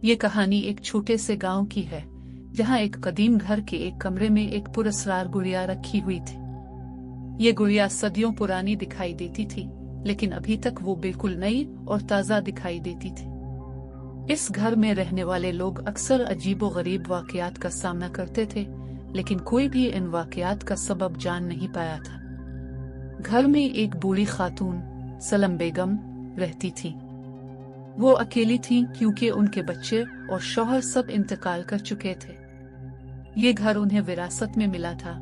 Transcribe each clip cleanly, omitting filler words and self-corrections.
ये कहानी एक छोटे से गांव की है जहां एक कदीम घर के एक कमरे में एक पुरस्कार गुड़िया रखी हुई थी। ये गुड़िया सदियों पुरानी दिखाई देती थी, लेकिन अभी तक वो बिल्कुल नई और ताज़ा दिखाई देती थी। इस घर में रहने वाले लोग अक्सर अजीबो-गरीब वाकयात का सामना करते थे, लेकिन कोई भी इन वाकयात का सबब जान नहीं पाया था। घर में एक बूढ़ी खातून सलम बेगम रहती थी। वो अकेली थीं क्योंकि उनके बच्चे और शौहर सब इंतकाल कर चुके थे। ये घर उन्हें विरासत में मिला था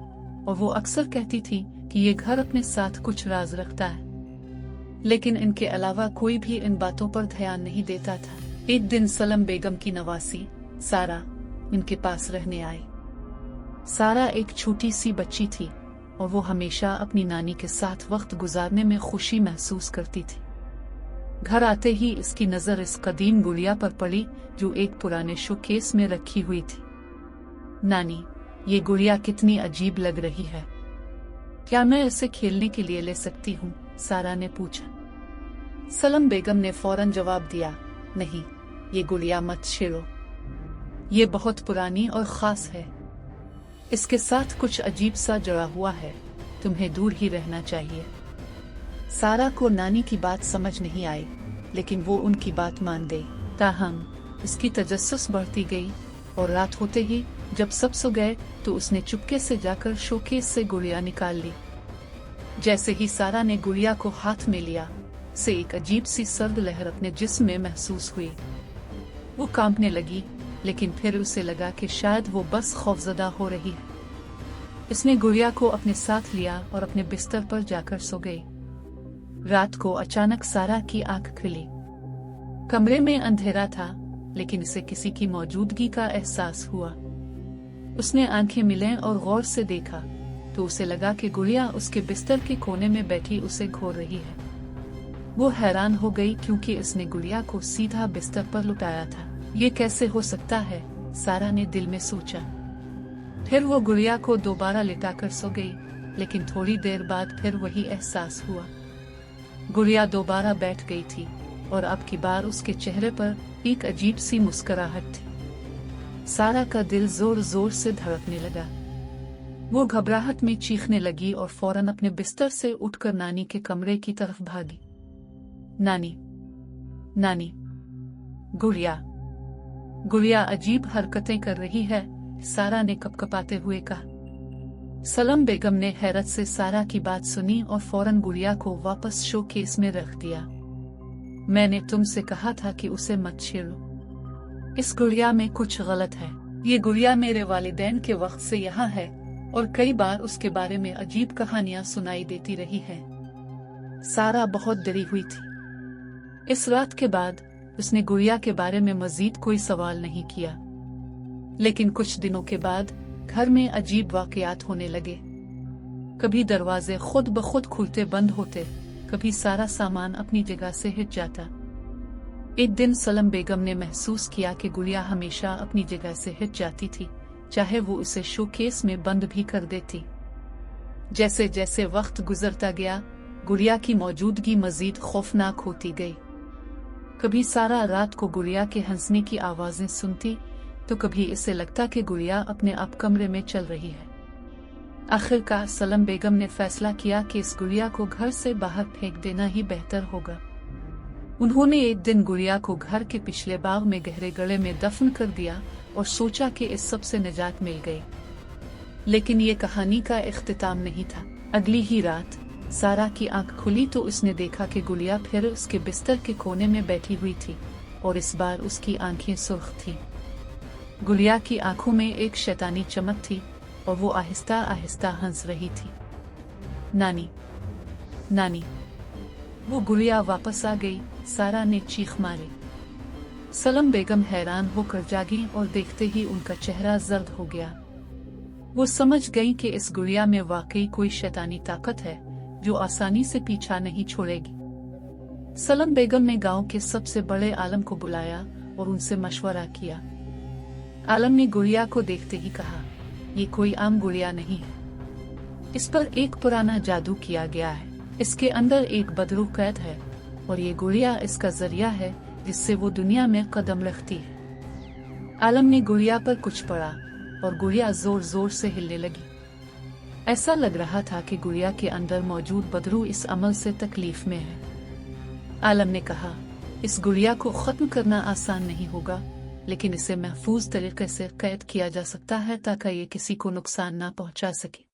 और वो अक्सर कहती थी कि ये घर अपने साथ कुछ राज रखता है, लेकिन इनके अलावा कोई भी इन बातों पर ध्यान नहीं देता था। एक दिन सलम बेगम की नवासी सारा इनके पास रहने आई। सारा एक छोटी सी बच्ची थी और वो हमेशा अपनी नानी के साथ वक्त गुजारने में खुशी महसूस करती थी। घर आते ही इसकी नजर इस कदीम गुड़िया पर पड़ी जो एक पुराने शोकेस में रखी हुई थी। नानी, ये गुड़िया कितनी अजीब लग रही है, क्या मैं इसे खेलने के लिए ले सकती हूँ? सारा ने पूछा। सलम बेगम ने फौरन जवाब दिया, नहीं, ये गुड़िया मत छेड़ो, ये बहुत पुरानी और खास है, इसके साथ कुछ अजीब सा जुड़ा हुआ है, तुम्हें दूर ही रहना चाहिए। सारा को नानी की बात समझ नहीं आई, लेकिन वो उनकी बात मान गई। ताहम इसकी तजस्सुस बढ़ती गई और रात होते ही जब सब सो गए तो उसने चुपके से जाकर शोकेस से गुड़िया निकाल ली। जैसे ही सारा ने गुड़िया को हाथ में लिया, से एक अजीब सी सर्द लहर अपने जिस्म में महसूस हुई। वो कांपने लगी, लेकिन फिर उसे लगा कि शायद वो बस खौफजदा हो रही है। इसने गुड़िया को अपने साथ लिया और अपने बिस्तर पर जाकर सो गई। रात को अचानक सारा की आंख खुली। कमरे में अंधेरा था, लेकिन इसे किसी की मौजूदगी का एहसास हुआ। उसने आंखें मिलें और गौर से देखा तो उसे लगा कि गुड़िया उसके बिस्तर के कोने में बैठी उसे घूर रही है। वो हैरान हो गई क्योंकि इसने गुड़िया को सीधा बिस्तर पर लुटाया था। ये कैसे हो सकता है? सारा ने दिल में सोचा। फिर वो गुड़िया को दोबारा लिटाकर सो गई, लेकिन थोड़ी देर बाद फिर वही एहसास हुआ। गुड़िया दोबारा बैठ गई थी और अब की बार उसके चेहरे पर एक अजीब सी मुस्कुराहट थी। सारा का दिल जोर जोर से धड़कने लगा। वो घबराहट में चीखने लगी और फौरन अपने बिस्तर से उठकर नानी के कमरे की तरफ भागी। नानी, नानी, गुड़िया, गुड़िया अजीब हरकतें कर रही है, सारा ने कपकपाते हुए कहा। सलम बेगम ने हैरत से सारा की बात सुनी और फौरन गुड़िया को वापस शोकेस में रख दिया। मैंने तुमसे कहा था कि उसे मत छेड़ो, इस गुड़िया में कुछ गलत है। ये गुड़िया मेरे वालिदैन के वक्त से यहाँ है और कई बार उसके बारे में अजीब कहानियां सुनाई देती रही है। सारा बहुत डरी हुई थी। इस रात के बाद उसने गुड़िया के बारे में मजीद कोई सवाल नहीं किया, लेकिन कुछ दिनों के बाद घर में अजीब वाकयात होने लगे। कभी दरवाजे खुद ब खुद खुलते बंद होते, कभी सारा सामान अपनी जगह से हिट जाता। एक दिन सलम बेगम ने महसूस किया कि गुड़िया हमेशा अपनी जगह से हिट जाती थी, चाहे वो उसे शोकेस में बंद भी कर देती। जैसे जैसे वक्त गुजरता गया, गुड़िया की मौजूदगी मजीद खौफनाक होती गई। कभी सारा रात को गुड़िया के हंसने की आवाजें सुनती, तो कभी इसे लगता कि गुड़िया अपने आप कमरे में चल रही है। आखिरकार सलम बेगम ने फैसला किया कि इस गुड़िया को घर से बाहर फेंक देना ही बेहतर होगा। उन्होंने एक दिन गुड़िया को घर के पिछले बाग में गहरे गड्ढे में दफन कर दिया और सोचा कि इस सब से निजात मिल गई। लेकिन ये कहानी का इख्तिताम नहीं था। अगली ही रात सारा की आंख खुली तो उसने देखा कि गुड़िया फिर उसके बिस्तर के कोने में बैठी हुई थी और इस बार उसकी आंखें सुर्ख थीं। गुड़िया की आंखों में एक शैतानी चमक थी और वो आहिस्ता आहिस्ता हंस रही थी। नानी, नानी। वो गुड़िया वापस आ गई, सारा ने चीख मारी। सलम बेगम हैरान होकर जागी और देखते ही उनका चेहरा जर्द हो गया। वो समझ गई कि इस गुड़िया में वाकई कोई शैतानी ताकत है जो आसानी से पीछा नहीं छोड़ेगी। सलम बेगम ने गांव के सबसे बड़े आलम को बुलाया और उनसे मशवरा किया। आलम ने गुड़िया को देखते ही कहा, ये कोई आम गुड़िया नहीं है, इस पर एक पुराना जादू किया गया है, इसके अंदर एक बदरूह कैद है और ये गुड़िया इसका जरिया है जिससे वो दुनिया में कदम रखती है। आलम ने गुड़िया पर कुछ पड़ा और गुड़िया जोर जोर से हिलने लगी। ऐसा लग रहा था कि गुड़िया के अंदर मौजूद बदरू इस अमल से तकलीफ में है। आलम ने कहा, इस गुड़िया को खत्म करना आसान नहीं होगा, लेकिन इसे महफूज तरीके से कैद किया जा सकता है ताकि ये किसी को नुकसान ना पहुंचा सके।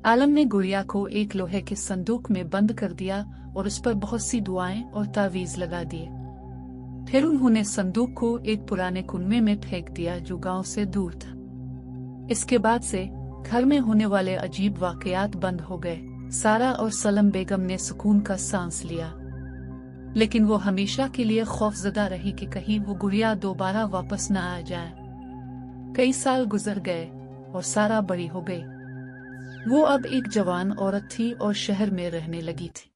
आलम ने गुड़िया को एक लोहे के संदूक में बंद कर दिया और उस पर बहुत सी दुआएं और तावीज लगा दिए। फिर उन्होंने संदूक को एक पुराने कुनबे में फेंक दिया जो गांव से दूर था। इसके बाद से घर में होने वाले अजीब वाकयात बंद हो गए। सारा और सलम बेगम ने सुकून का सांस लिया, लेकिन वो हमेशा के लिए खौफजदा रही कि कहीं वो गुड़िया दोबारा वापस न आ जाए। कई साल गुजर गए और सारा बड़ी हो गई। वो अब एक जवान औरत थी और शहर में रहने लगी थी।